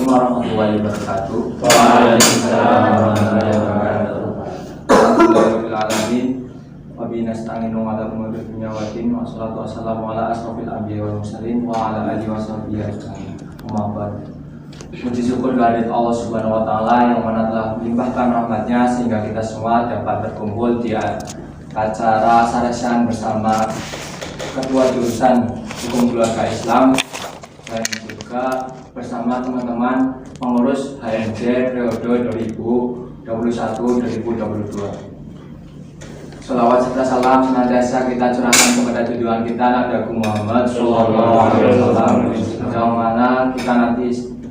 Assalamualaikum warahmatullahi wabarakatuh. Waalaikumsalam warahmatullahi wabarakatuh. Alhamdulillahirrahmanirrahim. Wabillahi nasta'inu ala umuri dunya wa din. Wassalatu wassalamu ala asrofil anbiya'i wal mursalin wa ala alihi wa sahbihi ajma'in. Amma ba'd. Puji syukur kehadirat Allah Subhanahu wa taala yang mana telah melimpahkan rahmatnya sehingga kita semua dapat berkumpul di acara sarjana bersama ketua jurusan Hukum Keluarga Islam dan juga bersama teman-teman pengurus HMJ periode 2021-2022. Selawat serta salam senantiasa kita curahkan kepada tujuan kita Nabi Muhammad SAW, yang mana kita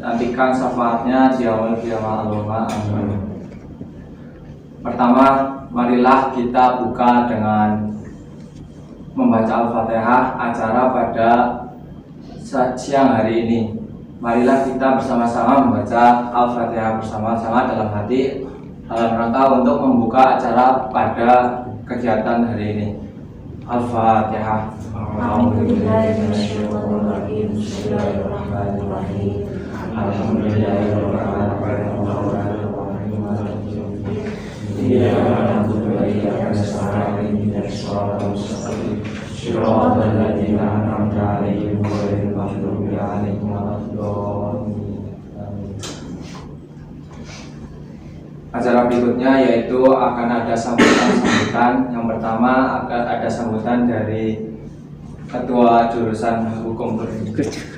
nantikan syafaatnya di awal kiamat Allahumma amin. Pertama, marilah kita buka dengan membaca Al-Fatihah acara pada siang hari ini. Marilah kita bersama-sama membaca Al-Fatihah bersama-sama dalam hati dalam rangka untuk membuka acara pada kegiatan hari ini. Al-Fatihah. Acara berikutnya yaitu akan ada sambutan. Yang pertama akan ada sambutan dari Ketua Jurusan Hukum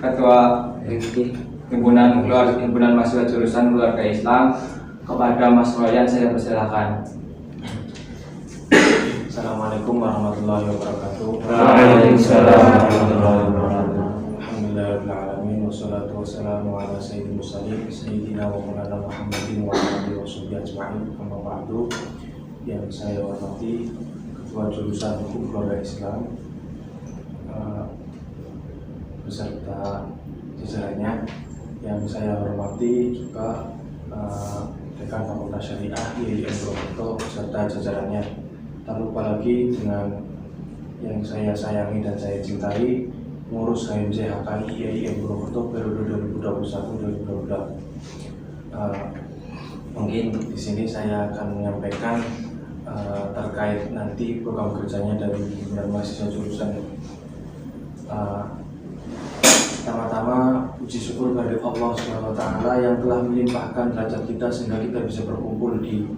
Ketua Himpunan Mahasiswa Jurusan Keluarga Islam. Kepada Mas Royan saya persilakan. Assalamualaikum warahmatullahi wabarakatuh. Waalaikumsalam warahmatullahi wabarakatuh. Alhamdulillahirrahmanirrahim. Wassalatu wassalamu ala sayyidil mursalin sayyidina wa maulana Muhammadin wa alihi washabihi ajma'in. Amma ba'du. Yang saya hormati Ketua Jurusan Hukum Keluarga Islam beserta jajarannya, yang saya hormati juga Dekan Fakultas Syariah IAIN Purwokerto beserta jajarannya. Tak lupa lagi dengan yang saya sayangi dan saya cintai, pengurus HMJ HKI IAIN Purwokerto periode 2021-2022. Mungkin di sini saya akan menyampaikan terkait nanti program kerjanya dari himpunan mahasiswa jurusan. Pertama-tama puji syukur kepada Allah SWT yang telah melimpahkan derajat kita sehingga kita bisa berkumpul di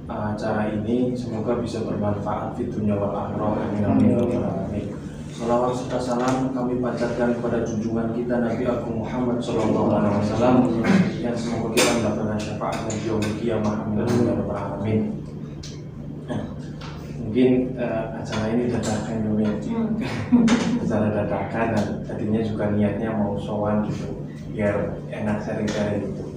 acara ini. Semoga bisa bermanfaat di dunia wal akhirah. Amin. Salawat serta salam kami panjatkan kepada junjungan kita Nabi Agung Muhammad SAW, yang semoga kita mendapatkan syafaatnya di yaumil qiyamah. Amin. Mungkin acara ini dadakan acara dadakan, dan tadinya juga niatnya mau sowan gitu biar enak sharing-sharing gitu.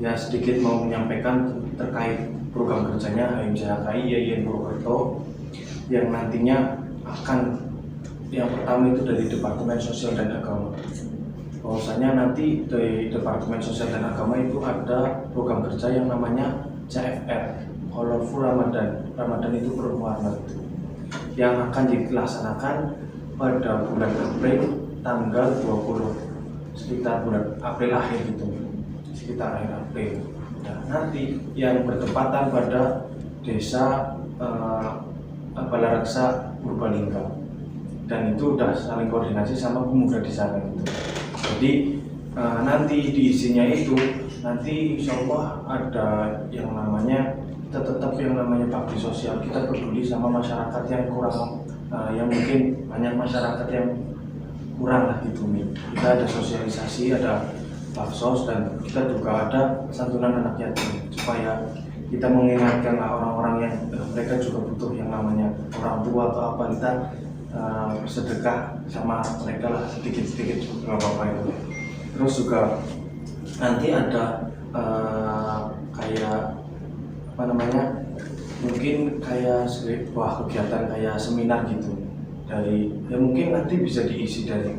Ya, sedikit mau menyampaikan terkait program kerjanya HMJ HKI IAIN Purwokerto yang nantinya akan, yang pertama itu dari Departemen Sosial dan Agama. Bahwasanya nanti dari Departemen Sosial dan Agama itu ada program kerja yang namanya CFR, Colorful Ramadan. Ramadan itu berwarna, yang akan dilaksanakan pada bulan April tanggal 20, sekitar bulan April akhir gitu, sekitar akhir April. Nah, nanti yang bertepatan pada desa Balaraksa Purbalingga, dan itu udah saling koordinasi sama pemuda di sana gitu. Jadi nanti di isinya itu nanti insya Allah ada yang namanya, kita tetap yang namanya bakti sosial. Kita peduli sama masyarakat yang kurang, yang mungkin banyak masyarakat yang kurang lah gitu nih. Kita ada sosialisasi, ada baksos, dan kita juga ada santunan anak yatim supaya kita mengingatkan orang-orang yang mereka juga butuh yang namanya orang tua atau apa. Kita bersedekah sama mereka lah sedikit-sedikit, nggak apa-apa itu. Terus juga nanti ada kayak apa namanya, mungkin kayak sebuah kegiatan kayak seminar gitu dari, ya mungkin nanti bisa diisi dari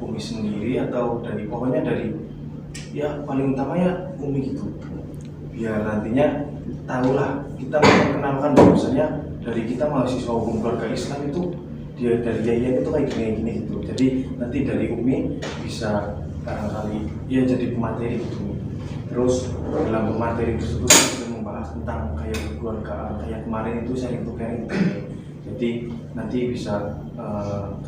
Umi sendiri atau dari, pokoknya dari, ya paling utamanya Umi gitu, biar nantinya tahulah, kita memperkenalkan bahwasanya dari kita mahasiswa hukum keluarga Islam itu dia dari IAIN itu kayak gini gitu. Jadi nanti dari Umi bisa barangkali ya jadi pemateri gitu. Terus dalam materi tersebut kita membahas tentang kayak keluargaan, kayak kemarin itu sharing to caring. Jadi nanti bisa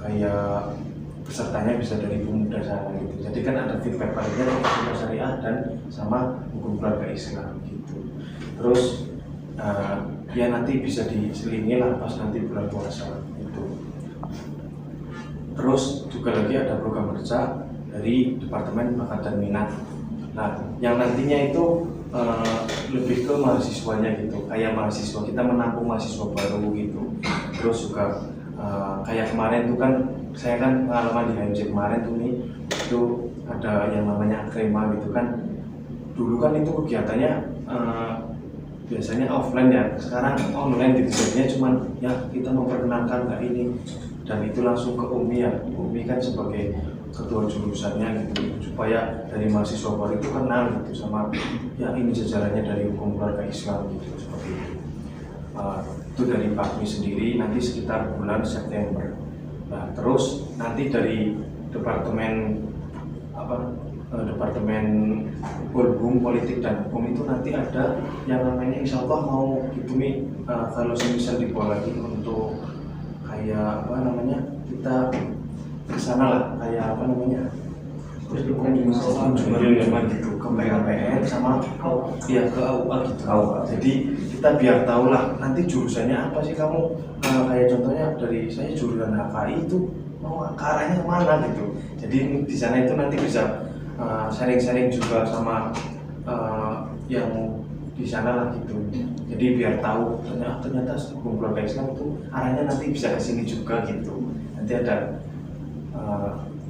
kayak pesertanya bisa dari pemuda sana gitu. Jadi kan ada feedback paling dari hukum syariah dan sama hukum keluarga Islam gitu. Terus ya nanti bisa diselingi lah pas nanti bulan puasa itu. Terus juga lagi ada program kerja dari Departemen Bakat dan Minat. Nah, yang nantinya itu lebih ke mahasiswanya gitu. Kayak mahasiswa kita menampung mahasiswa baru gitu. Terus juga kayak kemarin tuh kan saya kan pengalaman di HMJ kemarin tuh nih itu ada yang namanya akrema gitu kan. Dulu kan itu kegiatannya biasanya offline ya, sekarang online gitu. Jadinya cuman ya kita memperkenalkan nggak ini, dan itu langsung ke Umi ya. Umi kan sebagai ketua jurusannya gitu, supaya dari mahasiswa baru itu kenal gitu sama ya ini jajarannya dari hukum keluarga Islam gitu, seperti itu. Itu dari Pakmi sendiri nanti sekitar bulan September. Nah terus nanti dari departemen departemen Hukum Politik dan Hukum itu nanti ada yang namanya insya Allah mau gitu nih, kalau misal dibawa lagi untuk kayak kita kesana lah, kayak kunjungan gitu ke PKPN sama ya ke AUA gitu. Jadi kita biar tahu lah nanti jurusannya apa sih kamu, kayak contohnya dari saya jurusan HKI itu mau ke arahnya kemana gitu. Jadi di sana itu nanti bisa sharing-sharing juga sama yang di sana lah gitu. Jadi biar tahu ternyata hukum keluarga Islam itu arahnya nanti bisa ke sini juga gitu. Nanti ada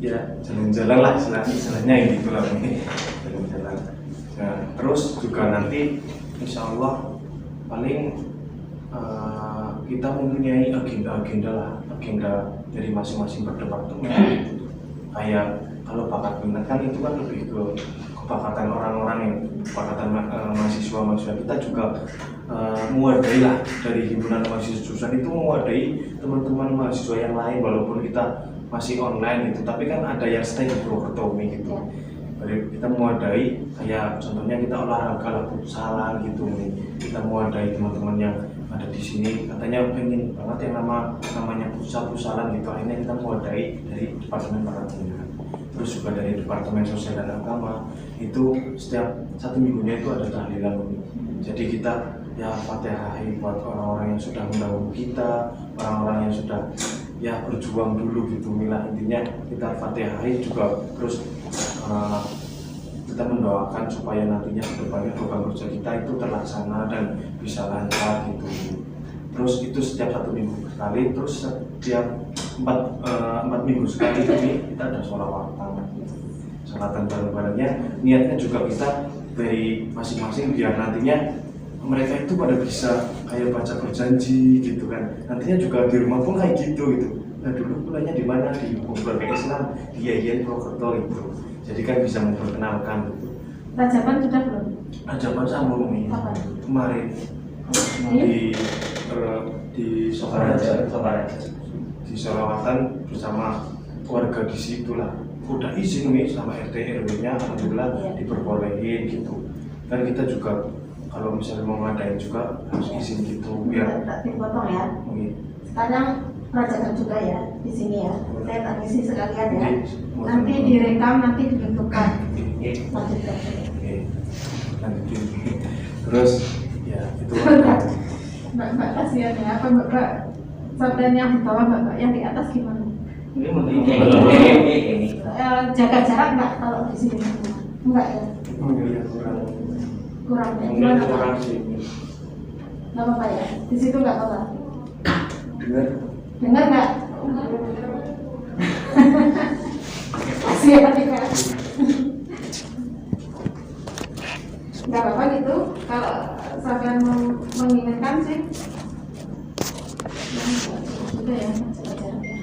ya jalan-jalan lah istilahnya gitu lah ini jalan-jalan. Nah, terus juga nanti insya Allah paling kita mempunyai agenda dari masing-masing berdepartemen gitu. Kayak kalau bakat minat kan itu kan lebih ke kebakatan orang-orang yang kebakatan mahasiswa kita juga mewadahi lah dari himpunan mahasiswa jurusan itu mewadahi teman-teman mahasiswa yang lain walaupun kita masih online gitu, tapi kan ada yang stay di Purwokerto gitu. Jadi kita mewadahi kayak contohnya kita olahraga lah futsalan gitu nih. Kita mewadahi teman-teman yang ada di sini katanya pengen banget yang namanya futsalan gitu. Akhirnya kita mewadahi dari Departemen Bakat Minat. Terus juga dari Departemen Sosial dan Agama itu setiap 1 minggunya itu ada tahlilan. Jadi kita ya Fatihah buat orang-orang yang sudah mendahului kita, orang-orang yang sudah ya berjuang dulu gitu. Mila intinya kita Fatihah juga. Terus kita mendoakan supaya nantinya kedepannya program kerja kita itu terlaksana dan bisa lancar gitu. Terus itu setiap 1 minggu sekali, terus setiap 4 minggu sekali ini kita ada sholawatan bareng-barengnya. Niatnya juga kita dari masing-masing biar nantinya mereka itu pada bisa kayak baca berjanji gitu kan. Nantinya juga di rumah pun kayak gitu. Nah dulu kuliahnya di mana, di hukum keluarga Islam di IAIN Purwokerto gitu. Jadi kan bisa memperkenalkan gitu. Rajaban sudah belum? Rajaban sambung nih kemarin di Sokaraja di sholawatan bersama warga di situ lah. Udah izin nih sama RT RW-nya, alhamdulillah diperbolehin gitu. Dan kita juga kalau misalnya mau ngadain juga harus izin gitu biar tak dipotong ya. Gitu. Sekarang rajakan juga ya di sini ya. Saya tak isi sekalian ya. Oke. Nanti direkam, nanti ditentukan. Oke. Lanjutkan. Oke. Nanti terus ya itu Mbak kasihan ya, apa Mbak sampai yang di bawah, Mbak yang di atas gimana? Jaga jarak nggak kalau di sini? Enggak ya? Kurang ya? Gimana Pak? Nggak apa-apa ya? Di situ nggak apa-apa? Dengar nggak? Kasihan ya. Nggak apa-apa gitu, kalau sampai mengingatkan sih. Udah ya, jaga jarak ya.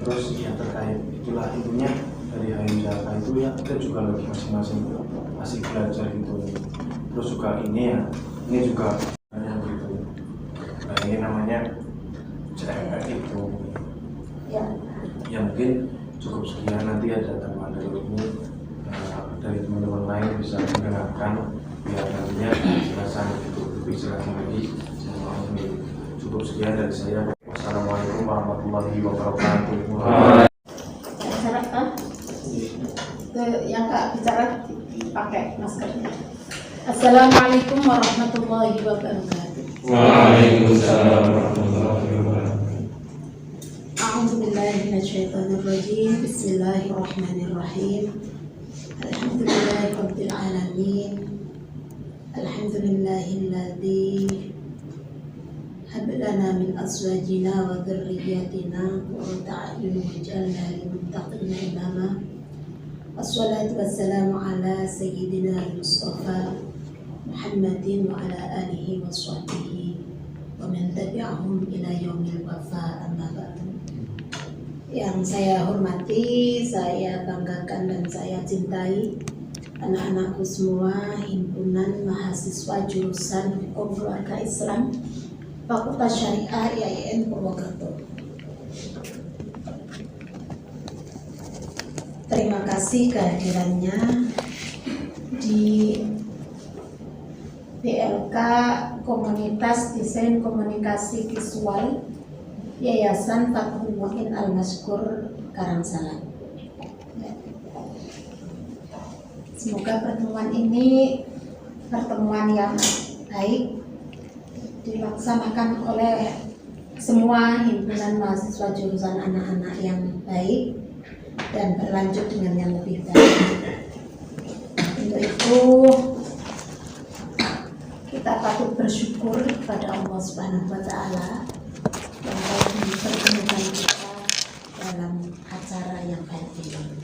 Terus ya terkait itulah intinya dari HMJK itu ya kita juga lagi masing-masing masih belajar gitu. Terus juga ini juga gitu. Nah ini namanya CFR itu Ya. ya mungkin cukup cukup sekian. Nanti ada teman dari ini dari teman-teman lain bisa mendengarkan biar nantinya jelasan itu lebih jelas lagi. Cukup sekian dari saya. Wassalamualaikum warahmatullahi wabarakatuh. Yang nggak bicara dipakai maskernya. Assalamualaikum warahmatullahi wabarakatuh. Waalaikumsalam warahmatullahi wabarakatuh. A'udzubillahi minasyaitonirrajim. Bismillahirrahmanirrahim. Alhamdulillahirabbil alamin. Alhamdulillahilladzi hab lana min azwajina wa dhurriyyatina qurrata a'yun waj'alna lil muttaqina imama. Wassalatu wassalamu ala sayyidina Mustafa Muhammadin wa ala alihi wa sahbihi wa man tabi'ahum ila yaumil wafa, amma ba'du. Yang saya hormati, saya banggakan dan saya cintai anak-anakku semua, himpunan mahasiswa jurusan Hukum Keluarga Islam Fakultas Syariah IAIN Purwokerto. Terima kasih kehadirannya di PLK Komunitas Desain Komunikasi Visual Yayasan Fathul Mu'in Al-Mazkur Karangsalam. Semoga pertemuan ini pertemuan yang baik, dilaksanakan oleh semua himpunan mahasiswa jurusan anak-anak yang baik dan berlanjut dengan yang lebih baik. Untuk itu kita patut bersyukur kepada Allah Subhanahu wa Ta'ala yang telah mempertemukan kita dalam acara yang baik ini.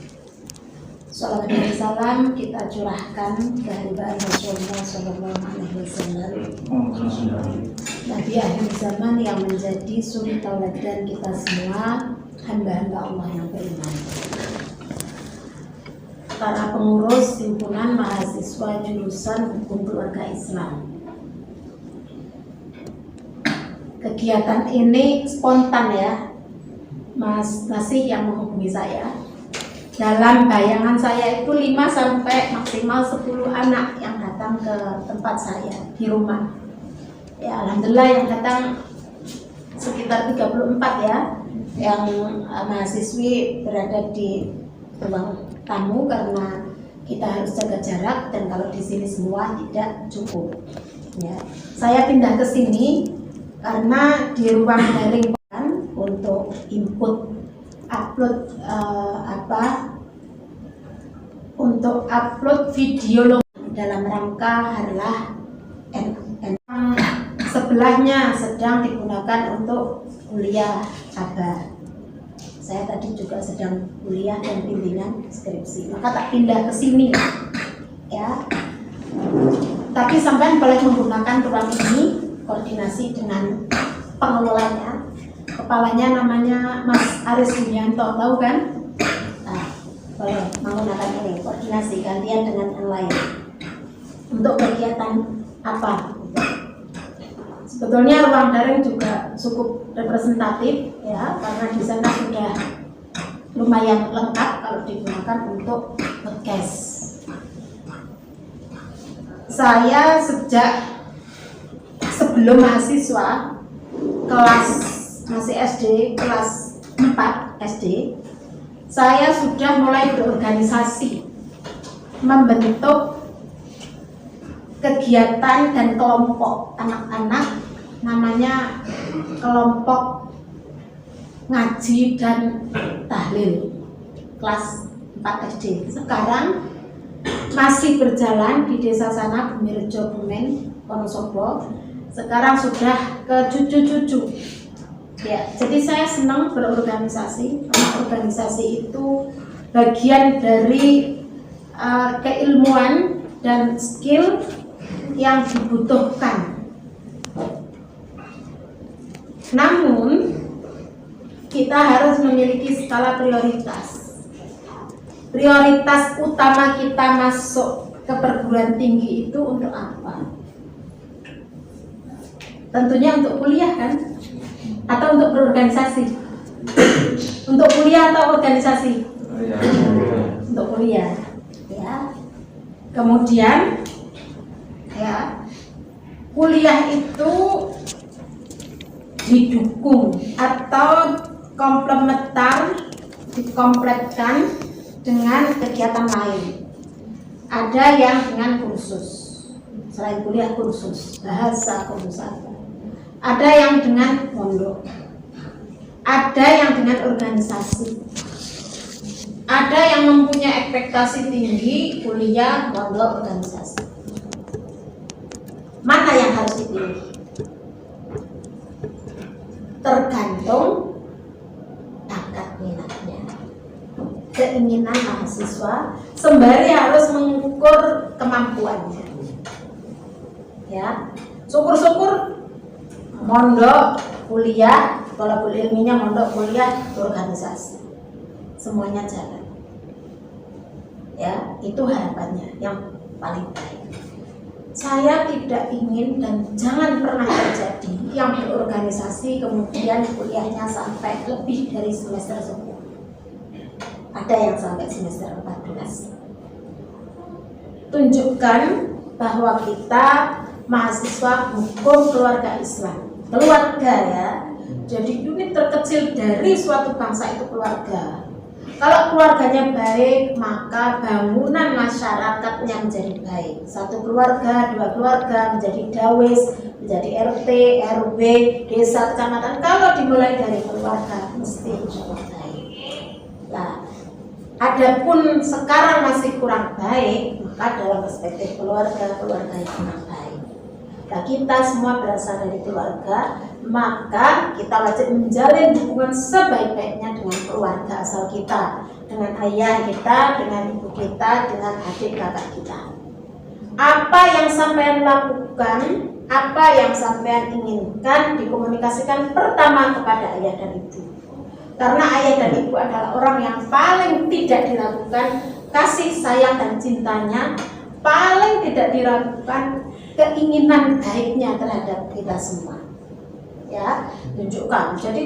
Salawat dan salam kita curahkan kehadiran Rasulullah Sallallahu Alaihi Wasallam, Nabi akhir zaman yang menjadi suri tauladan kita semua, hamba-hamba Allah yang beriman. Para pengurus himpunan mahasiswa jurusan Hukum Keluarga Islam. Kegiatan ini spontan ya, Mas Nasih yang menghubungi saya. Dalam bayangan saya itu 5 sampai maksimal 10 anak yang datang ke tempat saya di rumah. Ya, alhamdulillah yang datang sekitar 34 ya, yang mahasiswi berada di ruang tamu karena kita harus jaga jarak dan kalau di sini semua tidak cukup. Ya, saya pindah ke sini karena di ruang daring untuk input upload untuk upload video dalam rangka harlah sebelahnya sedang digunakan untuk kuliah kabar. Saya tadi juga sedang kuliah dan bimbingan skripsi, maka tak pindah ke sini ya. Tapi sampai boleh menggunakan ruang ini, koordinasi dengan pengelolanya. Kepalanya namanya Mas Aris Yulianto, tahu kan? Nah, boleh menggunakan ini, koordinasi gantian dengan yang lain. Untuk kegiatan apa? Sebetulnya ruang daring juga cukup representatif ya, karena di sana sudah lumayan lengkap kalau digunakan untuk podcast. Saya sejak sebelum mahasiswa kelas masih SD, kelas 4 SD, saya sudah mulai berorganisasi, membentuk kegiatan dan kelompok anak-anak, namanya kelompok ngaji dan tahlil kelas 4 SD. Sekarang masih berjalan di desa sana, Bumirejo, Bumen, Wonosobo. Sekarang sudah ke cucu-cucu. Ya, jadi saya senang berorganisasi. Karena organisasi itu bagian dari keilmuan dan skill yang dibutuhkan. Namun kita harus memiliki skala prioritas. Prioritas utama kita masuk ke perguruan tinggi itu untuk apa? Tentunya untuk kuliah kan? Atau untuk berorganisasi? Untuk kuliah atau organisasi? untuk kuliah ya. Kemudian ya, kuliah itu didukung atau komplementar, dikompletkan dengan kegiatan lain. Ada yang dengan kursus, selain kuliah kursus bahasa, kursus apa. Ada yang dengan pondok, ada yang dengan organisasi, ada yang mempunyai ekspektasi tinggi kuliah, pondok, organisasi. Mana yang harus dipilih? Tergantung bakat minatnya, keinginan mahasiswa, sembari harus mengukur kemampuannya. Ya, syukur-syukur mondok kuliah, kalau ilminya mondok kuliah organisasi, semuanya jalan. Ya, itu harapannya yang paling baik. Saya tidak ingin dan jangan pernah terjadi yang berorganisasi kemudian kuliahnya sampai lebih dari semester 10. Ada yang sampai semester 14. Tunjukkan bahwa kita mahasiswa hukum keluarga Islam. Keluarga ya. Jadi unit terkecil dari suatu bangsa itu keluarga. Kalau keluarganya baik, maka bangunan masyarakatnya menjadi baik. Satu keluarga, dua keluarga, menjadi dawes, menjadi RT, RW, desa, kecamatan. Kalau dimulai dari keluarga, mesti insya Allah baik. Nah, adapun sekarang masih kurang baik, maka dalam perspektif keluarga yang kurang baik. Nah, kita semua berasal dari keluarga, maka kita wajib menjalin hubungan sebaik-baiknya dengan keluarga asal kita, dengan ayah kita, dengan ibu kita, dengan adik kakak kita. Apa yang sampean lakukan, apa yang sampean inginkan, dikomunikasikan pertama kepada ayah dan ibu. Karena ayah dan ibu adalah orang yang paling tidak diragukan kasih sayang dan cintanya, paling tidak diragukan keinginan baiknya terhadap kita semua. Ya, tunjukkan. Jadi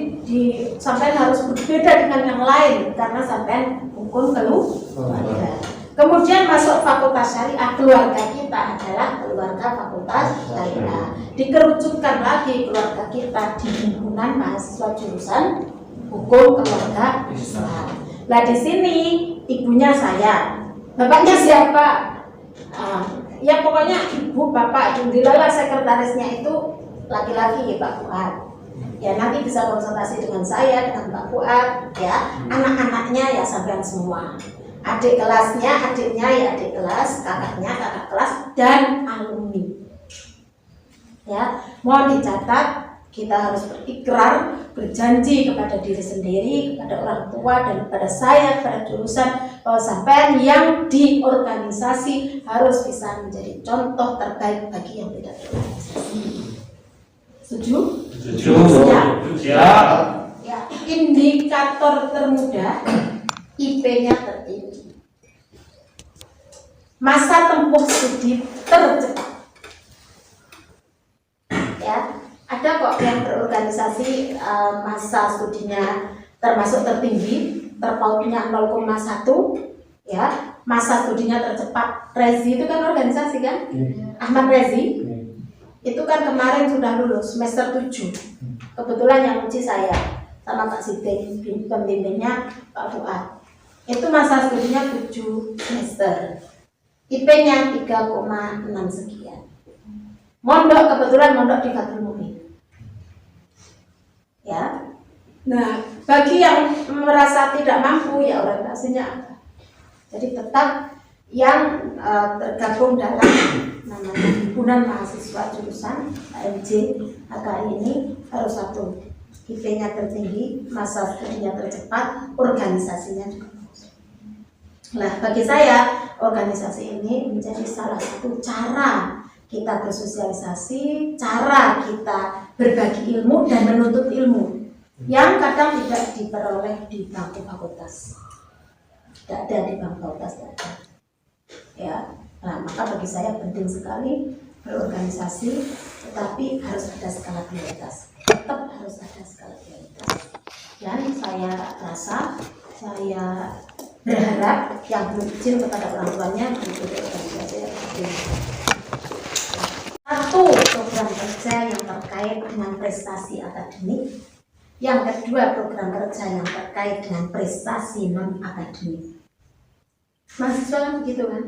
sampean harus berbeda dengan yang lain karena sampean hukum keluarga. Kemudian masuk fakultas syariah, keluarga kita adalah keluarga fakultas syariah. Dikerucutkan lagi keluarga kita di himpunan mahasiswa jurusan hukum keluarga Islam. Nah, di sini ibunya saya, bapaknya siapa? Ya pokoknya ibu, bapak, alhamdulillah sekretarisnya itu laki-laki, Pak Fuad. Ya nanti bisa konsultasi dengan saya, dengan Pak Fuad. Ya, anak-anaknya ya sampean semua. Adik kelasnya, adiknya ya adik kelas, kakaknya kakak kelas, dan alumni. Ya, mohon dicatat, kita harus berikrar, berjanji kepada diri sendiri, kepada orang tua, dan kepada saya, kepada jurusan, bahwa sampean yang di organisasi harus bisa menjadi contoh terbaik bagi yang tidak berorganisasi. Setuju? Setuju. Siap. Ya, indikator termudah, IP-nya tertinggi. Masa tempuh studi tercepat. Ya, ada kok yang berorganisasi masa studinya termasuk tertinggi, terpautnya 0,1, ya, masa studinya tercepat. Rezi itu kan organisasi kan? Ahmad Rezi itu kan kemarin sudah lulus semester 7. Kebetulan yang uji saya sama Pak Sidin, pembimbingnya Pak Fuad. Itu masa studinya 7 semester. IP-nya 3,6 sekian. Mondok, kebetulan mondok di Fathul Mu'min. Ya. Nah, bagi yang merasa tidak mampu ya orientasinya apa? Jadi tetap yang tergabung dalam namanya himpunan mahasiswa jurusan AMJ HKI ini harus satu, IP-nya tertinggi, masa studinya tercepat, organisasinya juga. Nah, bagi saya organisasi ini menjadi salah satu cara kita bersosialisasi, cara kita berbagi ilmu dan menuntut ilmu yang kadang tidak diperoleh di bangku fakultas. Tidak ada di bangku fakultas, tidak ada. Ya, nah maka bagi saya penting sekali berorganisasi, tetapi harus ada skala prioritas. Tetap harus ada skala prioritas. Dan saya rasa saya berharap yang belum izin kepada orang tuanya mengikuti organisasi akademik. Satu, program kerja yang terkait dengan prestasi akademik. Yang kedua, program kerja yang terkait dengan prestasi non akademik. Mahasiswa kan begitu kan?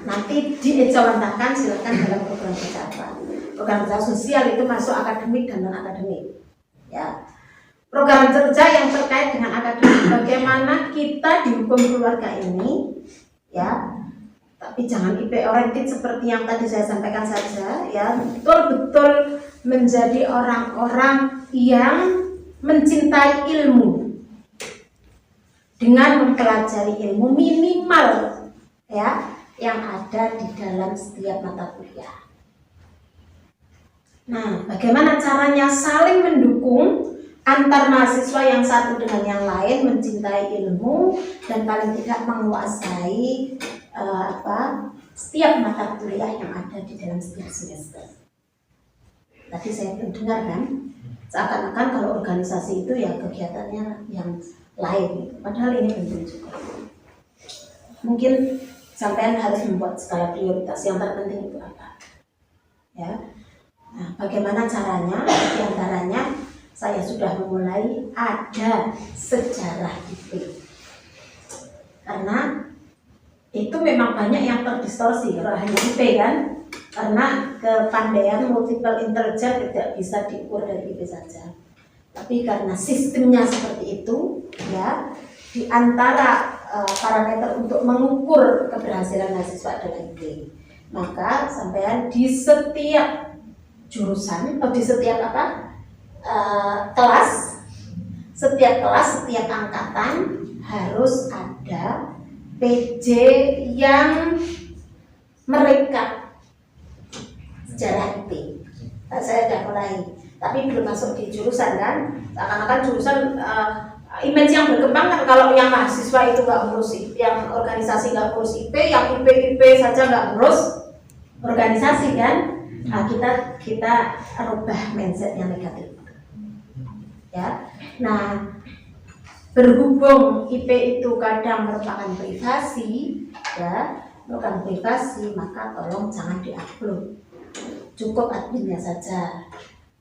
Nanti diejawantahkan silakan dalam program kerja apa. Program kerja sosial itu masuk akademik dan non akademik. Ya. Program kerja yang terkait dengan akademik, bagaimana kita di hukum keluarga ini, ya, tapi jangan IP oriented seperti yang tadi saya sampaikan saja, ya, betul-betul menjadi orang-orang yang mencintai ilmu dengan mempelajari ilmu minimal, ya, yang ada di dalam setiap mata kuliah. Nah, bagaimana caranya saling mendukung antar mahasiswa yang satu dengan yang lain mencintai ilmu dan paling tidak menguasai setiap mata kuliah yang ada di dalam setiap semester. Tadi saya belum dengar kan, seakan-akan kalau organisasi itu ya kegiatannya yang lain, padahal ini penting juga. Mungkin sampean harus membuat skala prioritas yang terpenting itu apa, ya. Nah, bagaimana caranya? Di antaranya saya sudah memulai ada sejarah IP, karena itu memang banyak yang terdistorsi kalau hanya IP kan, karena kepandaian multiple intelligence tidak bisa diukur dari IP saja. Tapi karena sistemnya seperti itu, ya, di antara parameter untuk mengukur keberhasilan mahasiswa adalah IP, maka sampean di setiap jurusan atau di setiap kelas, setiap angkatan harus ada PJ yang merekap sejarah IP. Saya sudah mulai, tapi belum masuk di jurusan kan. Seakan-akan jurusan image yang berkembang kan kalau yang mahasiswa itu nggak ngurus, yang organisasi nggak ngurus IP, yang IP saja nggak ngurus organisasi kan. Nah, kita rubah mindset yang negatif. Ya, nah berhubung IP itu kadang merupakan privasi, ya, merupakan privasi, maka tolong jangan diupload, cukup adminnya saja.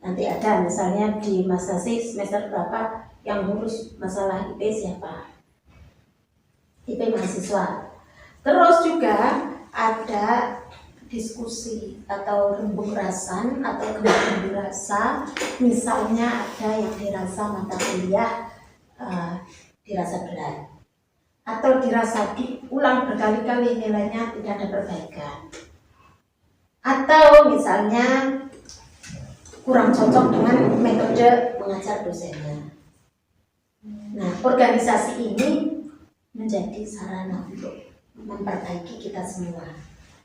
Nanti ada misalnya di masa semester berapa yang ngurus masalah IP siapa, IP mahasiswa. Terus juga ada diskusi atau rembuk rasan atau kembang rasa, misalnya ada yang dirasa mata kuliah dirasa berat atau dirasa diulang berkali-kali nilainya tidak ada perbaikan, atau misalnya kurang cocok dengan metode mengajar dosennya. Nah, organisasi ini menjadi sarana untuk memperbaiki kita semua,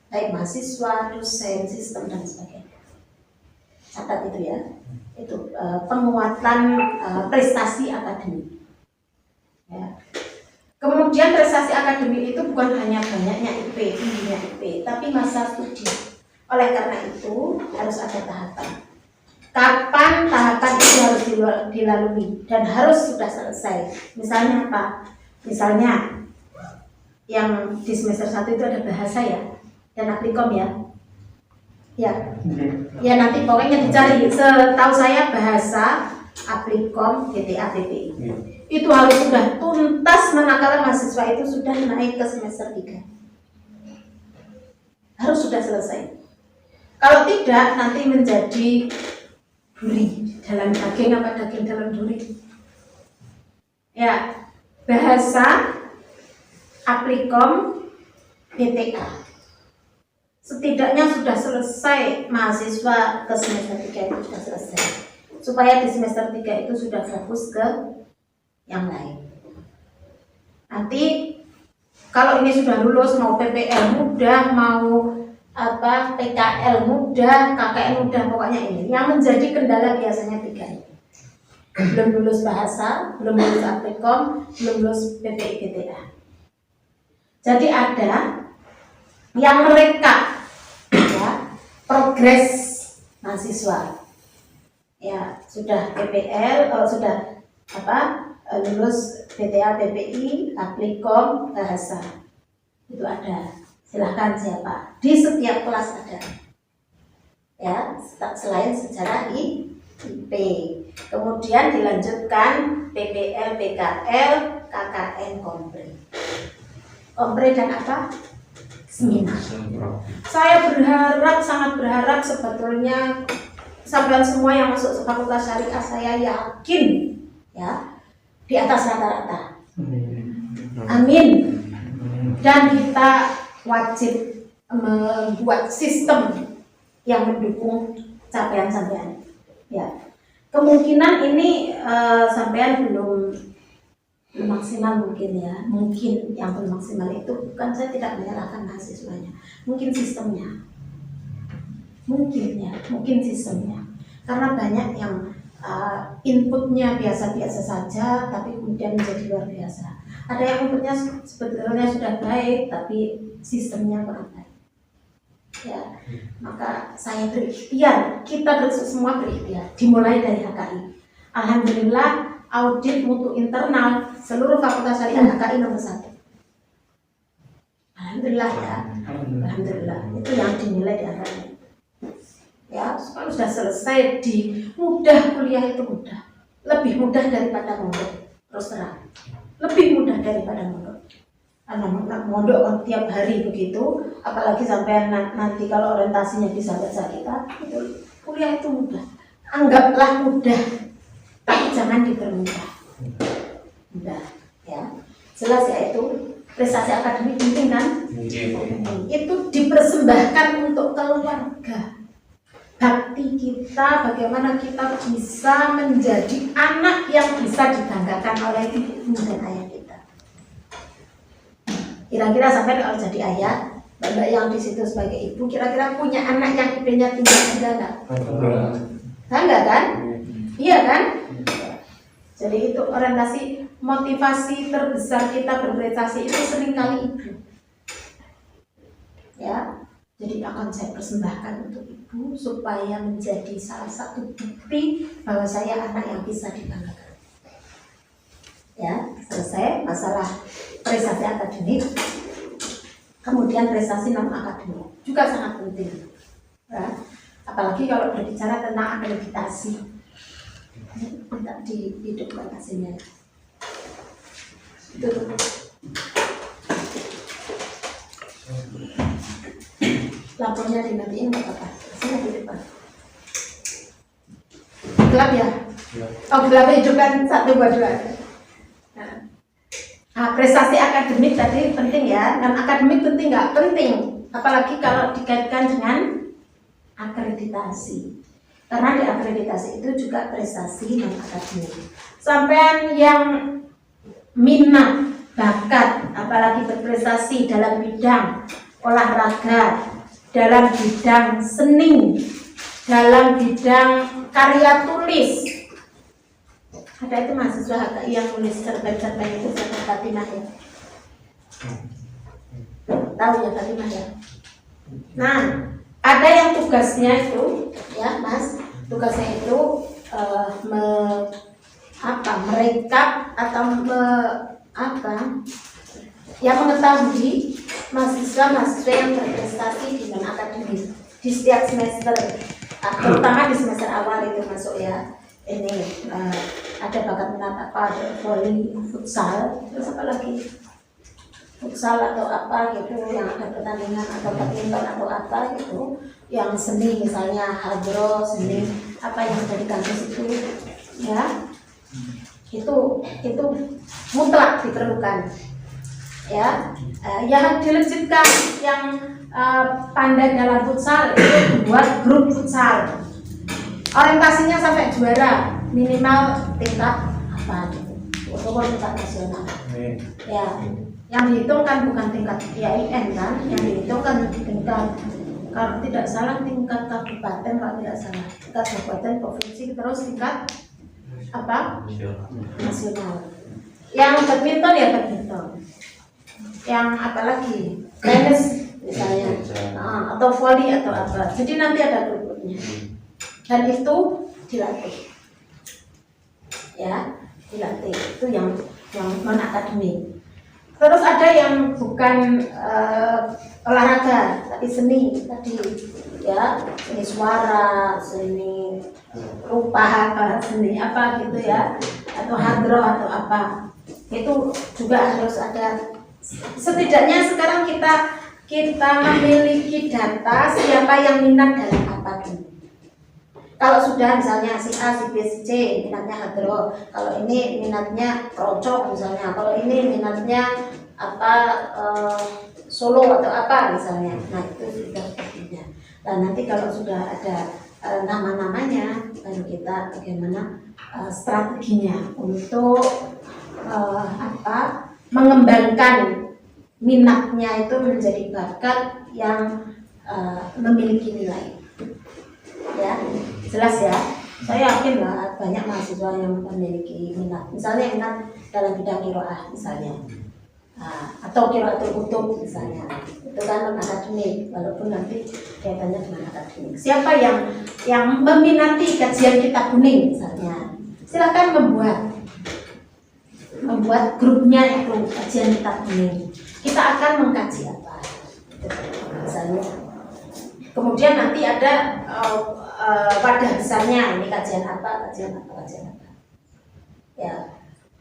baik mahasiswa, dosen, sistem, dan sebagainya. Catat itu ya, itu penguatan prestasi akademik. Ya. Kemudian prestasi akademik itu bukan hanya banyaknya IP, tingginya IP, tapi masa studi. Oleh karena itu harus ada tahapan. Kapan tahapan itu harus dilalui dan harus sudah selesai. Misalnya apa? Misalnya yang di semester 1 itu ada bahasa ya, dan applikom ya. Ya nanti pokoknya dicari. Setahu saya bahasa, applikom, GTA, PPI. Itu harus sudah tuntas, manakala mahasiswa itu sudah naik ke semester 3. Harus sudah selesai. Kalau tidak, nanti menjadi duri dalam daging apa daging dalam duri. Ya, bahasa, applikom, BTA. Setidaknya sudah selesai mahasiswa ke semester 3 itu sudah selesai. Supaya di semester 3 itu sudah fokus ke yang lain. Nanti kalau ini sudah lulus, mau PPL mudah, mau PKL mudah, KKN mudah, pokoknya ini. Yang menjadi kendala biasanya 3 ini. Belum lulus bahasa, belum lulus applikom, belum lulus PPI BTA. Jadi ada yang merekap ya, progres mahasiswa. Ya, sudah PPL, sudah lulus BTA PPI, Applikom, bahasa. Itu ada. Silahkan siapa. Di setiap kelas ada. Ya, selain sejarah IP. Kemudian dilanjutkan PPL, PKL, KKN, Kompre. Kompre dan apa? Seminar. Saya berharap, sangat berharap sebetulnya sampai semua yang masuk Fakultas Syariah, saya yakin ya di atas rata-rata. Amin. Dan kita wajib membuat sistem yang mendukung capaian sampean. Ya, kemungkinan ini sampean belum maksimal mungkin ya. Mungkin yang belum maksimal itu bukan saya tidak menyalahkan mahasiswanya, mungkin sistemnya. Mungkin sistemnya. Karena banyak yang inputnya biasa-biasa saja, tapi kemudian menjadi luar biasa. Ada yang inputnya sebetulnya sudah baik, tapi sistemnya kurang baik. Ya, maka saya berikhtiar, kita semua berikhtiar, dimulai dari HKI. Alhamdulillah, audit mutu internal seluruh Fakultas Syariah HKI nomor 1. Alhamdulillah ya, alhamdulillah. Itu yang dinilai di HKI. Ya, kalau sudah selesai di mudah, kuliah itu mudah, lebih mudah daripada mondok, terus terang, lebih mudah daripada mondok. Anak mondok tiap hari begitu, apalagi sampai nanti kalau orientasinya bisa baca kita, itu kuliah itu mudah. Anggaplah mudah, tapi jangan dipermudah. Mudah, ya. Jelas ya, itu prestasi akademik penting kan? Itu dipersembahkan untuk keluarga. Bakti kita, bagaimana kita bisa menjadi anak yang bisa dibanggakan oleh ibu dan ayah kita. Kira-kira sampai kalau jadi ayah, Mbak yang di situ sebagai ibu, kira-kira punya anak yang IP-nya tinggi juga nggak? Enggak kan? Iya kan? Jadi itu orientasi motivasi terbesar kita berprestasi itu seringkali ibu. Ya, jadi akan saya persembahkan untuk ibu supaya menjadi salah satu bukti bahwa saya anak yang bisa dibanggakan. Ya, selesai masalah prestasi akademik. Kemudian prestasi non akademik juga sangat penting. Ya, apalagi kalau berbicara tentang akreditasi. Tidak dihidupkan hasilnya. Itu. Lapornya dimatiin nggak apa-apa. Sini di depan. Gelap ya? Oh, gelap hidupkan 1, 2, 2. Nah, prestasi akademik tadi penting ya. Dan akademik penting nggak? Penting. Apalagi kalau dikaitkan dengan akreditasi. Karena di akreditasi itu juga prestasi non akademik. Sampean yang minat, bakat, apalagi berprestasi dalam bidang olahraga, dalam bidang seni, dalam bidang karya tulis. Ada itu mahasiswa HKI yang nulis cerpen-cerpen itu Sahabat Fatimah ya. Tahu ya Fatimah ya. Nah, ada yang tugasnya itu, ya Mas, tugasnya itu merekap atau yang mengetahui mahasiswa-mahasiswa yang berprestasi di non akademik di setiap semester, terutama di semester awal itu masuk ya. Ini ada bakat minat apa, ada volley, futsal, terus apa lagi, futsal atau apa gitu, yang ada pertandingan atau badminton atau apa gitu, yang seni misalnya hadro, seni apa yang ada di kampus itu, ya, itu mutlak diperlukan, ya, yang dilanjutkan yang pandai dalam futsal itu buat grup futsal. Orientasinya sampai juara minimal tingkat apa gitu, walaupun tingkat nasional. Ya, yang dihitung kan bukan tingkat IAIN kan, yang dihitung kan tingkat, kalau tidak salah tingkat kabupaten, kalau tidak salah tingkat kabupaten, provinsi, terus tingkat apa? Nasional. Yang badminton ya badminton. Yang apa lagi? Tenis misalnya, atau volley atau apa. Jadi nanti ada grupnya. Dan itu dilatih, ya. dilatih. Itu yang non akademik. Terus ada yang bukan olahraga tapi seni tadi, ya, seni suara, seni rupa, seni apa gitu ya, atau hadroh atau apa, itu juga harus ada. Setidaknya sekarang kita memiliki data siapa yang minat dalam apa ini. Kalau sudah misalnya si A, si B, si C minatnya hadroh, kalau ini minatnya krocok misalnya, kalau ini minatnya apa solo atau apa misalnya, nah itu sudah sepertinya. Dan nanti kalau sudah ada nama-namanya, baru kita bagaimana strateginya untuk mengembangkan minatnya itu menjadi bakat yang memiliki nilai. Ya, jelas ya. Saya yakin lah banyak mahasiswa yang memiliki minat. Misalnya minat dalam bidang qiraah misalnya, atau qiraatul kutub misalnya. Itu kan non akademik, walaupun nanti kaitannya dengan akademik. Siapa yang meminati kajian kitab kuning misalnya, silakan membuat grupnya itu kajian kitab kuning. Kita akan mengkaji apa, misalnya. Kemudian nanti ada wadah besarnya, ini kajian apa. Ya,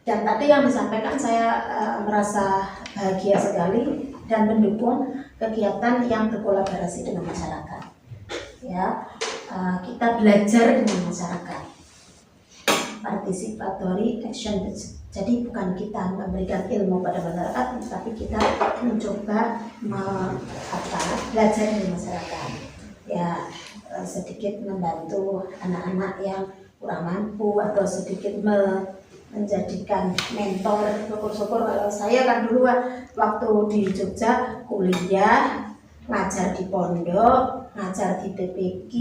dan tadi yang disampaikan saya merasa bahagia sekali dan mendukung kegiatan yang berkolaborasi dengan masyarakat. Ya, kita belajar dengan masyarakat, participatory action. Jadi bukan kita memberikan ilmu pada masyarakat, tapi kita mencoba belajar dari masyarakat. Ya, sedikit membantu anak-anak yang kurang mampu atau sedikit menjadikan mentor. Syukur-syukur kalau saya kan dulu waktu di Jogja kuliah, ngajar di pondok, ngajar di PPQ,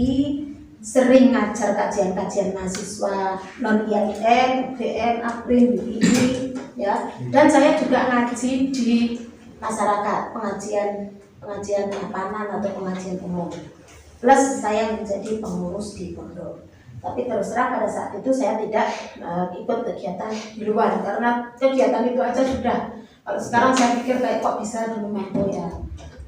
sering ngajar kajian-kajian mahasiswa non IAIN, UGM, APRIN, UII, ya. Dan saya juga ngaji di masyarakat, pengajian tapanan atau pengajian umum. Plus saya menjadi pengurus di pondok. Tapi terus terang pada saat itu saya tidak ikut kegiatan di luar karena kegiatan itu aja sudah. Kalau sekarang saya pikir kayak kok bisa dulu mampu ya.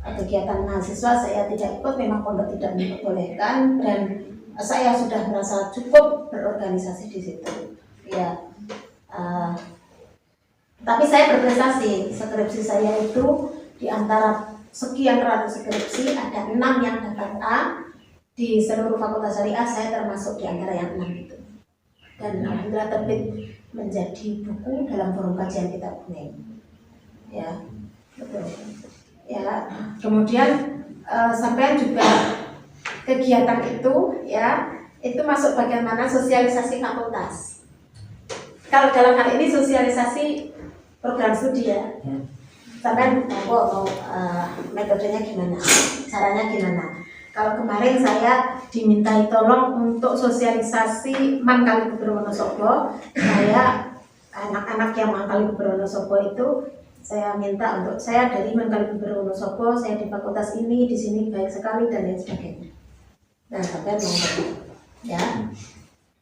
Kegiatan mahasiswa saya tidak ikut, memang pondok tidak memperbolehkan dan saya sudah merasa cukup berorganisasi di situ. Ya, tapi saya berprestasi. Skripsi saya itu di antara sekian ratus skripsi ada 6 yang dapat A. Di seluruh fakultas syariah saya termasuk di antara yang 6 itu. Dan alhamdulillah terbit menjadi buku dalam forum kajian kitab kuning. Ya, betul. Ya, kemudian sampai juga kegiatan itu ya, itu masuk bagaimana sosialisasi fakultas. Kalau dalam hal ini sosialisasi program studi ya. Sampai mau metodenya gimana, caranya gimana. Kalau kemarin saya dimintai tolong untuk sosialisasi Man Kalibeber Wonosobo, saya anak-anak yang Man Kalibeber Wonosobo itu saya minta untuk saya dari Man Kalibeber Wonosobo, saya di fakultas ini, di sini baik sekali dan lain sebagainya. Nah, sampai mau ya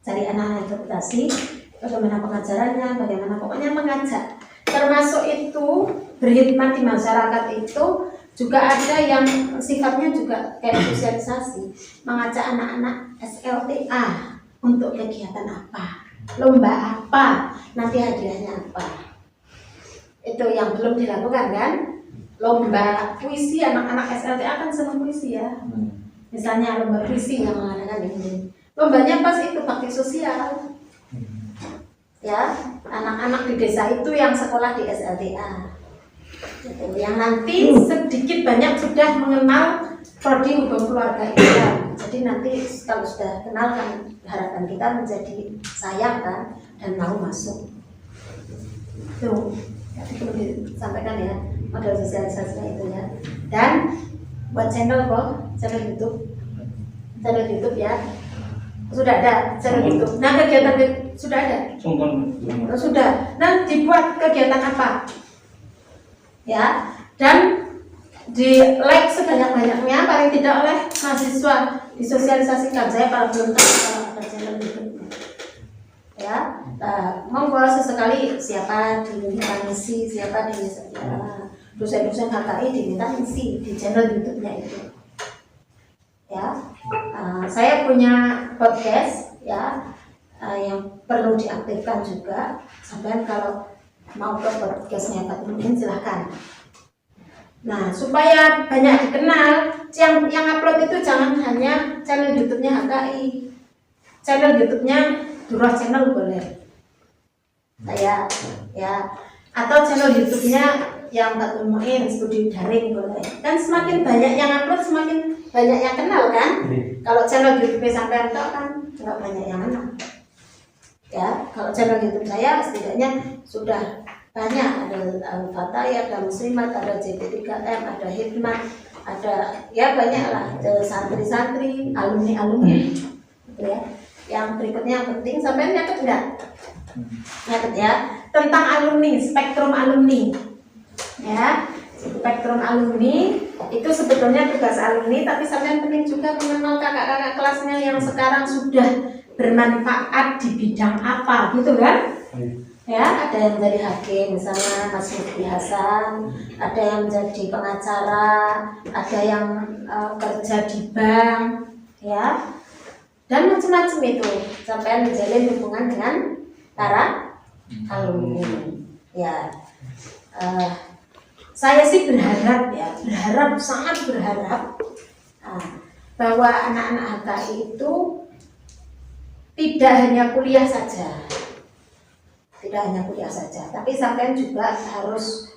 cari anak-anak interpretasi, bagaimana pengajarannya, bagaimana pokoknya mengajak. Termasuk itu berkhidmat di masyarakat itu juga ada yang sifatnya juga kayak sosialisasi, mengajak anak-anak SLTA untuk kegiatan apa, lomba apa, nanti hadiahnya apa. Itu yang belum dilakukan kan? Lomba puisi, anak-anak SLTA kan senang puisi ya. Misalnya lomba puisi yang mengadakan ini, lombanya pas itu bakti sosial. Ya, anak-anak di desa itu yang sekolah di SLTA. Yang nanti sedikit banyak sudah mengenal prodi hukum keluarga itu kan. Jadi nanti kalau sudah kenal kan harapan kita menjadi sayang kan dan mau masuk. Itu tadi perlu disampaikan ya model sosialisasinya itu ya. Dan buat channel YouTube ya sudah ada channel YouTube. Nah kegiatan sudah ada. Sudah. Nah dibuat kegiatan apa? Ya, dan di like sebanyak-banyaknya paling tidak oleh mahasiswa disosialisasikan. Saya kalau belum tahu kalau ada channel YouTube ya, monggo sesekali siapa diminta ngisi, siapa dosen-dosen HKI diminta ngisi di channel YouTube-nya itu. Ya, saya punya podcast ya yang perlu diaktifkan juga. Sampai kalau mau ke podcastnya Pak Muin silahkan. Nah, supaya banyak dikenal, yang upload itu jangan hanya channel YouTube-nya HKI, channel YouTube-nya Durah Channel boleh, saya ya, atau channel YouTube-nya yang Pak Muin Studi Daring boleh. Kan semakin banyak yang upload, semakin banyak yang kenal kan. Kalau channel YouTube sampai entok kan nggak banyak yang kenal. Ya, kalau channel YouTube saya setidaknya sudah banyak, ada Al-Fatayah, ada Muslimat, ada JP3M, ada Hikmat, ada ya banyak lah, santri-santri, alumni-alumni, gitu ya. Yang berikutnya yang penting sampai nyatet enggak? Nyatet ya, tentang alumni, spektrum alumni, ya. Spektrum alumni itu sebetulnya tugas alumni, tapi sampai penting juga mengenal kakak-kakak kelasnya yang sekarang sudah bermanfaat di bidang apa, gitu kan? Ya, ada yang jadi hakim misalnya Mas Mufti Hasan, ada yang menjadi pengacara, ada yang kerja di bank, ya, dan macam-macam itu sampai menjalin hubungan dengan para alumni. Ya, saya sih berharap ya, sangat berharap bahwa anak-anak HKI itu tidak hanya kuliah saja. Tidak hanya kuliah saja, tapi sampai juga harus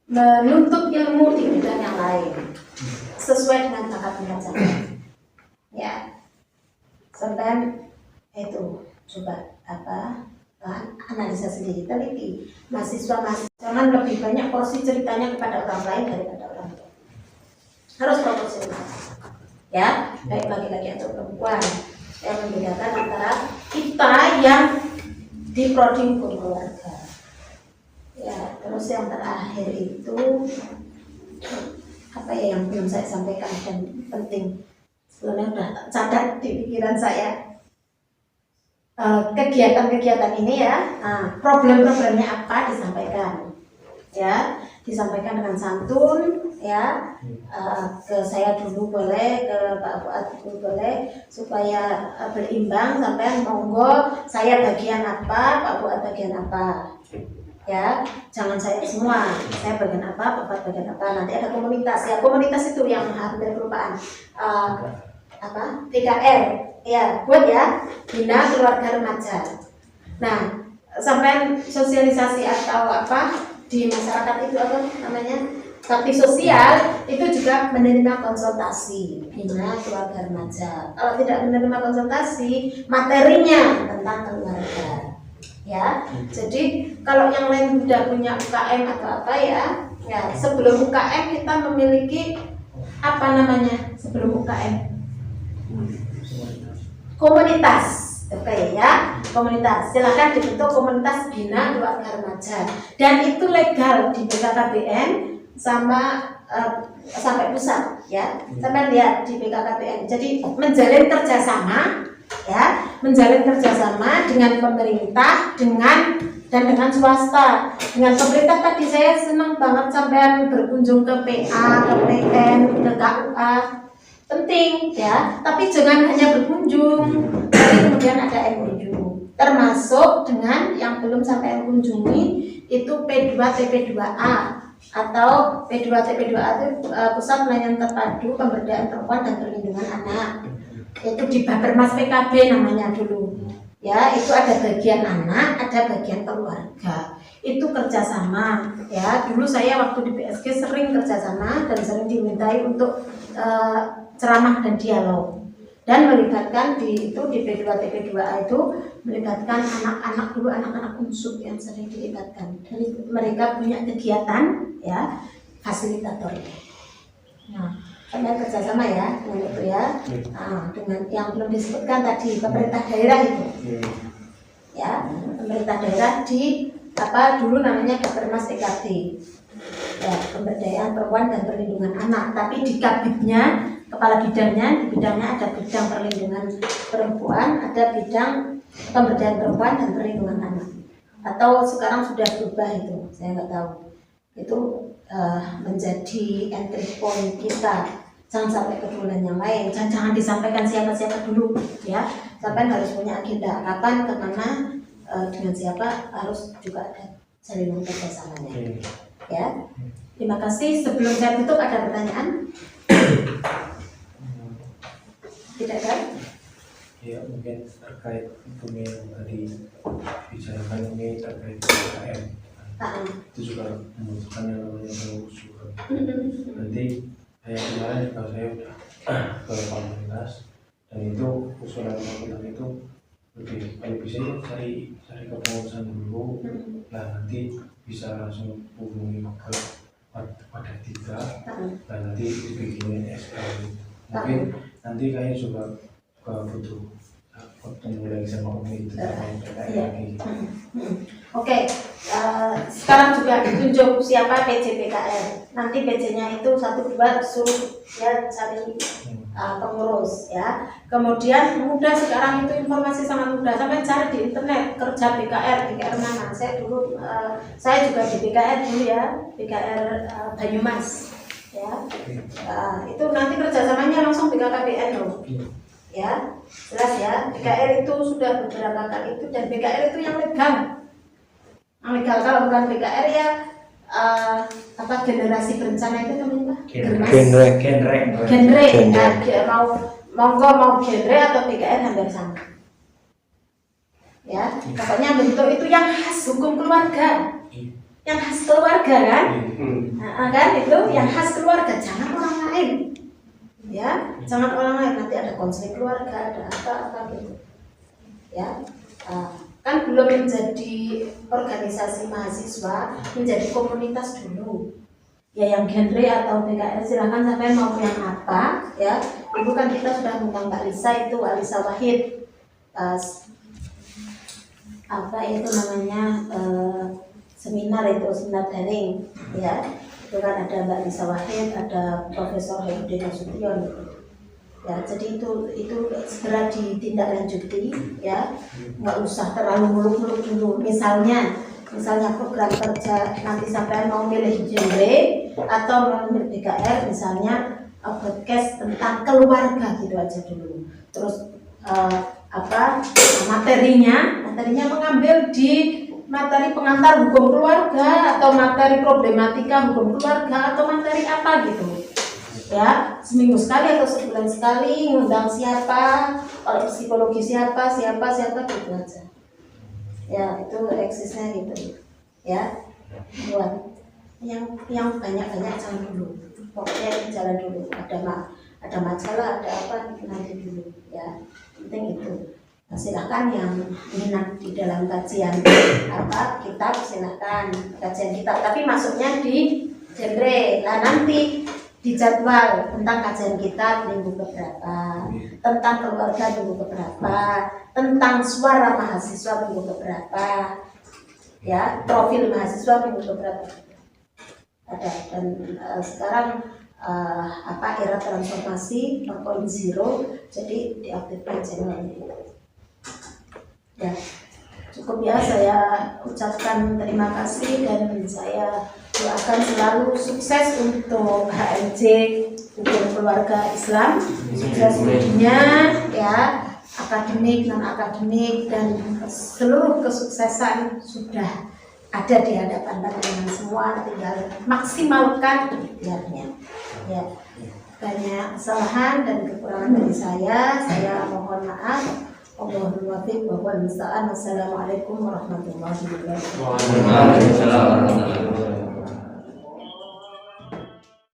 menuntut ilmu di bidang yang lain sesuai dengan bakat minat saja. Ya, sampai itu coba analisa sendiri, teliti. Mahasiswa kan lebih banyak porsi ceritanya kepada orang lain daripada orang tua. Harus proporsional, ya, baik laki-laki atau perempuan. Yang membedakan antara kita yang di prodi hukum keluarga. Ya, terus yang terakhir itu apa ya yang belum saya sampaikan dan penting, sebelumnya sudah catat di pikiran saya. Kegiatan-kegiatan ini ya, problem-problemnya apa disampaikan, ya, disampaikan dengan santun, ya, ke saya dulu boleh, ke Pak Fuad dulu boleh, supaya berimbang sampai monggo saya bagian apa, Pak Fuad bagian apa, ya, jangan saya semua, saya bagian apa, Pak Fuad bagian apa, nanti ada komunitas, ya, komunitas itu yang hampir kelupaan, PKR, ya, buat ya, Bina Keluarga Remaja. Nah, sampai sosialisasi atau apa di masyarakat itu apa namanya, bakti sosial itu juga menerima konsultasi Bina Keluarga Remaja. Kalau tidak menerima konsultasi, materinya tentang keluarga, ya. Jadi kalau yang lain sudah punya UKM atau apa ya, sebelum UKM kita memiliki apa namanya sebelum UKM komunitas, oke ya, komunitas. Silakan dibentuk komunitas Bina Keluarga Remaja dan itu legal di BKKBN sampai pusat, ya. Sampai lihat di BKKBN. Jadi menjalin kerjasama, ya, menjalin kerjasama dengan pemerintah, dengan swasta. Dengan pemerintah tadi saya senang banget sampai berkunjung ke PA, ke PN, ke KUA. Penting ya, tapi jangan hanya berkunjung, tapi kemudian ada MOU, termasuk dengan yang belum sampai kunjungi itu P2 TP2A atau P2 TP2A itu Pusat Pelayanan Terpadu Pemberdayaan Perempuan dan Perlindungan Anak, itu di Bapermas PKB namanya dulu, ya, itu ada bagian anak, ada bagian keluarga, itu kerjasama, ya. Dulu saya waktu di PSG sering kerjasama dan sering dimintai untuk ceramah dan dialog dan melibatkan di P2 TP2A itu melibatkan anak-anak unsur yang sering dilibatkan. Jadi mereka punya kegiatan, ya, fasilitator. Nah, kalian kerjasama ya dengan itu ya, dengan yang belum disebutkan tadi pemerintah daerah itu, ya, pemerintah daerah di dulu namanya Bapermas PKB. Ya, pemberdayaan perempuan dan perlindungan anak, tapi di kabitnya kepala bidangnya. Di bidangnya ada bidang perlindungan perempuan, ada bidang pemberdayaan perempuan dan perlindungan anak. Atau sekarang sudah berubah itu, saya nggak tahu. Itu menjadi entry point kita. Jangan sampai ke bulan yang lain, jangan disampaikan siapa-siapa dulu ya. Sampai harus punya agenda kapan, kemana, dengan siapa, harus juga ada jalinan kerjasamanya ya. Terima kasih. Sebelum saya tutup, ada pertanyaan? Tidak kan? Ya, mungkin terkait itu yang tadi bicarakan ini terkait PKM. Itu juga membutuhkan yang namanya pengusulan. Nanti saya kemarin kalau saya udah ke fakultas dan itu usulan fakultas itu lebih kalau bisa ya cari kepengurusan dulu, nah nanti bisa langsung hubungi ke pada tiga dan nanti dibikinin SK. Mungkin nanti kayaknya juga butuh ketemu lagi sama Umi itu lagi. Oke, sekarang juga ditunjuk siapa PJ PKR. Nanti PJ-nya itu 1-2 suruh ya cari pengurus ya. Kemudian mudah sekarang itu informasi sangat mudah. Sampai cari di internet kerja BKR mana. Saya dulu saya juga di BKR dulu ya, BKR Banyumas ya. Itu nanti kerjasamanya langsung BKKBN loh. Ya, jelas ya. BKR itu sudah beberapa kali itu, dan BKR itu yang legal. Yang legal kalau bukan BKR ya generasi berencana itu namanya genre. Nah, mau genre atau BKR hampir sama. Ya, pokoknya bentuk itu yang khas hukum keluarga. Yang khas keluarga kan? Kan itu yang khas keluarga, jangan orang lain. Ya, jangan orang lain, nanti ada konseling keluarga, ada apa gitu. Ya, kan belum menjadi organisasi mahasiswa, menjadi komunitas dulu. Ya, yang genre atau BKR silakan sampai mau yang apa, ya. Itu kan kita sudah mengundang Mbak Lisa, itu Alisa Wahid, apa itu namanya seminar daring, ya. Itu kan ada Mbak Lisa Wahid, ada Profesor Herudin Nasution gitu. Ya, jadi itu segera ditindaklanjuti ya, nggak usah terlalu muluk-muluk dulu. Misalnya program kerja nanti sampai mau milih genre atau milih BKR, misalnya podcast tentang keluarga gitu aja dulu. Terus materinya mengambil di materi pengantar hukum keluarga atau materi problematika hukum keluarga atau materi apa gitu ya, seminggu sekali atau sebulan sekali ngundang siapa, kalau psikologi siapa gitu aja ya. Itu eksisnya gitu ya, buat yang banyak jangan dulu, pokoknya jalan dulu, ada masalah ada apa nanti dulu ya, penting itu. Silahkan yang minat di dalam kajian kitab, silahkan kajian kitab, tapi masuknya di genre. Nah, nanti dijadwal tentang kajian kitab minggu keberapa, tentang keluarga minggu keberapa, tentang suara mahasiswa minggu keberapa, ya, profil mahasiswa minggu keberapa ada. Dan sekarang era transformasi 4.0, jadi diaktifkan channel ini. Ya, cukup ya, saya ucapkan terima kasih dan saya doakan selalu sukses untuk HMJ Hukum Keluarga Islam, sukses studinya ya, akademik, non akademik, dan seluruh kesuksesan sudah ada di hadapan panjenengan semua, tinggal maksimalkan ikhtiarnya ya. Banyak kesalahan dan kekurangan dari saya mohon maaf. Allahumma wafiq wa huwal musta'an. Wassalamualaikum warahmatullahi wabarakatuh. Waalaikumsalam.